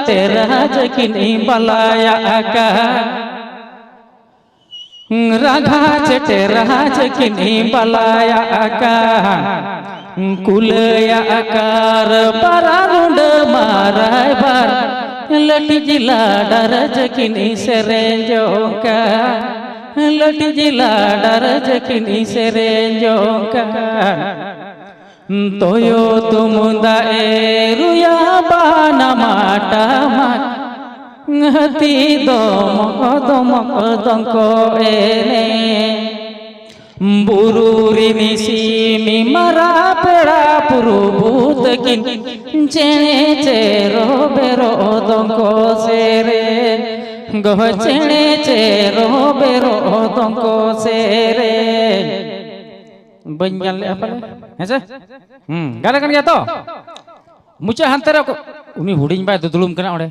चेहरा जकिनी बलाया का राघा चेहरा जकिनी बलाया का कुलया आकार परारुंड माराय बार लटी जिला डर जकिनी सेरेंजो का लटी जिला डर जकिनी सेरेंजो का तोयो तुमुंदा रुया बाना माटा mat ngati domok dongko ene bururi nisimi mara pera purubut kin chene chero bero dongko sere go chene chero bero dongko sere banyak le apa le hese gara kan ya to mucha hantara ko uni huding ba dudulum kana ode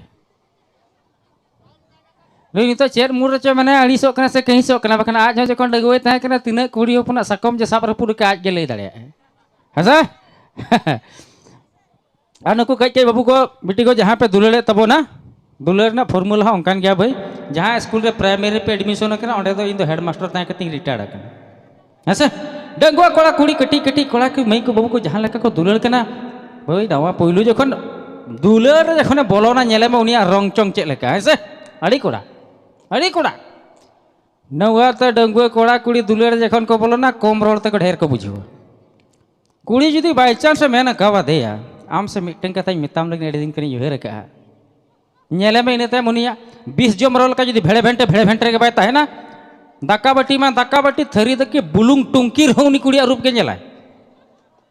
Lalu itu cer murah cuma mana alisok kena sekehisok kena bahkan aja jauh kon dagwe tanya kena tina kurio pun nak sakom je sapar pun dekat je le tadi. Hasa? Anu ko kait babu ko बेटी को जहाँ पे दुलर तबो ना दुलर ना formula हाँ उनकान गया भाई जहाँ स्कूल के प्राइमरी पे एडमिशन करना उन्हें तो इन तो हेडमास्टर तय करती रिटायर्ड करना. हसा? डंगवा कोड़ा कुड़ी कटी कटी कोड़ा के मई को बाबू को जहाँ लगा को दुलर करना भाई दावा पोइलू जो कौन दुलर जो कौन बोलो ना nyele में उन्हें रंग चंग चेक लगा हसा? अड़ी कोड़ा अड़ी कोड़ा नवा तो डंगुआ कोड़ा कुड़ी दुलर जखन को बोलो ना कम रोड तक ढेर को बुझो कुड़ी जुदी बाई चांस मैंने कहा दे यार आम से मीटिंग कथा मिताम लगे एडिटिंग करी युहे रखा नेले में इन्हें मुनिया 20 जम रोल का जुदी भेड़े भेंटे के बात है ना दाका बटी थरी तक के बुलुंग टुंकी रोनी कुड़िया रूप के नेला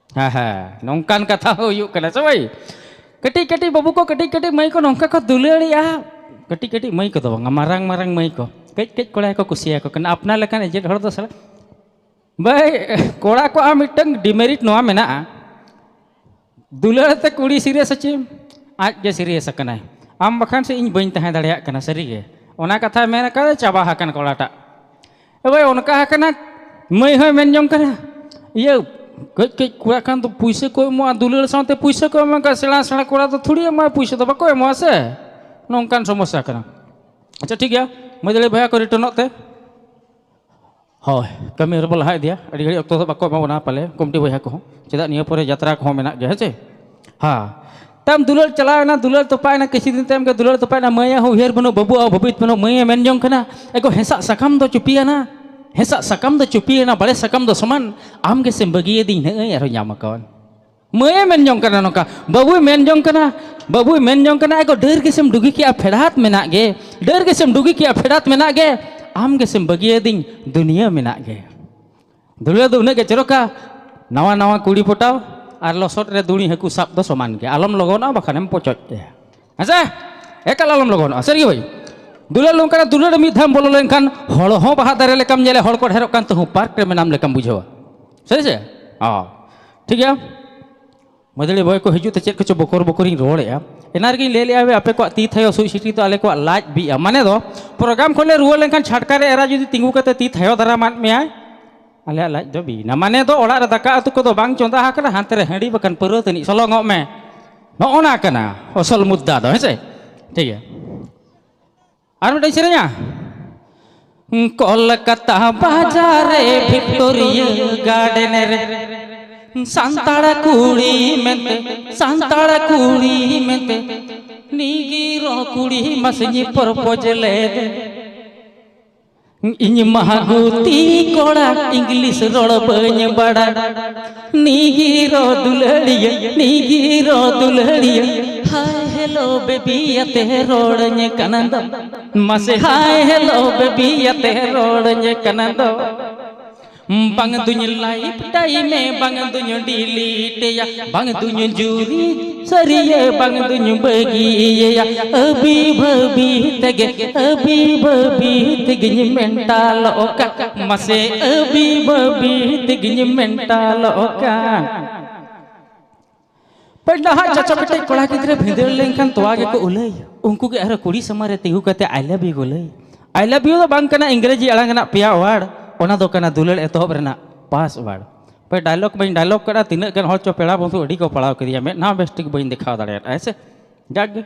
हाँ हाँ नौकान कथा हो यू कना सब भाई कटी कटी बाबू को कटी कटी मई को नौका को दुलड़िया कटी कटी मई को दो मारंग मारंग मई को कच कच कोड़ा को कुसिया को कना अपना लेकिन एजेंट हर दो सर भाई कोड़ा को आ मिटंग डिमेरिट नोआ मेना दुलड़ ते कुड़ी सीरियस अच्छे आज जे सीरियस कना आम बखान से इन बइन तहां दड़िया कना सरी गे ओना कथा मेना करे चाबा हकन कोड़ाटा भाई उनका हकना मई हो मेन जों कना ये कच कच कोड़ा खान तो पैसे को मो दुलड़ साथे पैसे को म का सेला सेला कोड़ा तो थोड़ी म पैसे तो बको मो से नौकान समस्या कना अच्छा ठीक है मजले भैया को रिटर्न होते हाँ कमी रब लहा दिया अड़ी घड़ी अक्तो बाको एमाबोना पाले कमटी भैया को चेदा निया परे यात्रा को मेना गया है हाँ तम दुलर चलाना दुलर तो पाए ना किसी दिन तम के दुलर तो पाए ना मैया हो हेर बनो बबू आओ बबीत बनो मैया मेन जों कना एको हेसा सकम दो चुपिया ना हेसा सकम दो चुपिया ना बड़े सकम दो समान आम के सेम बगिए दिन है यार याम कौन मैया मेन जों कना नोका बबू मेन जों कना एको डर के सेम डुगी किया फेड़ात मेना गे डर के सेम डुगी किया फेड़ात मेना गे आम के सेम बगिए दिन दुनिया मेना गे दुनिया दो उन्हें के चरोका नवा नवा कुड़ी पोटाव और लसट रे दुड़ी हकू साब दो समान के आलम लगोना बखानेम पोचोच अच्छा एकल आलम लगोना सरी भाई दुलर लोंका दुलर मी धाम बोलो लेनखान हड़ हो बाहा दारे लेकम नेले हड़ को ढेरोक कान तो पार्क रे मेनाम लेकम बुझावा सही से हां ठीक है मदली भाई को हिजू ते चेक को बकोर बकोरी रोड़े एनारगी ले लिया आपे को ती थयो सुई सिटी तो आले को लाज बी माने दो प्रोग्राम खोले रुआ लेनखान छटका रे एरा जुदी तिंगू कते ती थयो दरा मान में आले लाज दो बी ना माने दो ओड़ा रे दाका अतु को दो बांग चोंदा हाकना हांते रे हेडी बकन परो तनी सलोंग में नोना कना असल मुद्दा दो हेसे ठीक है आर मिटाई सेरेया कोलकाता बाजार रे विक्टोरिया गार्डन रे सांताड़ा कुड़ी मेंते नीगिरो कुड़ी मसनी प्रपोज ले इन महागुती कोड़ा इंग्लिश रोड बन बड़ा नीगिरो दुलड़िया हाय हेलो बेबी अते रोड ने कनंद मसे हाय हेलो बेबी अते रोड ने कनंद बंग दुनिया लाइफ टाइम में बंग दुनिया डिलीट या बंग दुनिया जूरी सरिये बंग दुनिया बगिया अभी भभी तगे मेंटल ओका मसे अभी भभी तगे मेंटल ओका पढ़ना हा चाचा बेटे कोड़ा गिद्रे भिंदर लेनखान तोआ के को उलई उनको के अरे कुड़ी समारे तिहु कते आई लव यू गोलई आई लव यू तो बांग कना अंग्रेजी अड़ांगना पिया वाड़ ओना दो कना दुलड़ एतहब रेना पास वाड़ पे डायलॉग बन डायलॉग करा तीन गन हर चो पेड़ा बंधु अड़ी को पड़ाव करिया मैं ना बेस्टिक बन दिखा दाड़े ऐसे जाग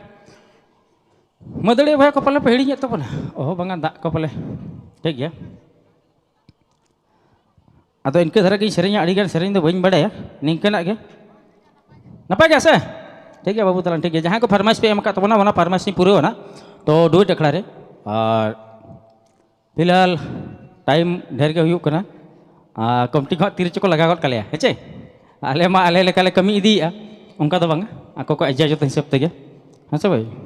मदड़ी भाई को पाले पेड़ी तो पना ओह बंगा दा को पाले ठीक गया अदो इनके धरा की सेरेंग अड़ी गान सेरेंग दो बइन बड़ाया निंकना के नपाय गया से ठीक है बाबू तलान ठीक है जहाँ को फरमाइश पे एम का तबना वना फरमाइश पूरे होना तो डुइट अखड़ा रे और फिलहाल टाइम ढेर के हुयुग कना कमटी को तिरच को लगा गट काले हेचे आले मा आले लेकाले कमी इदी उनका तो बांगा आको को इजाजत हिसाब तेगे हाँ सब भाई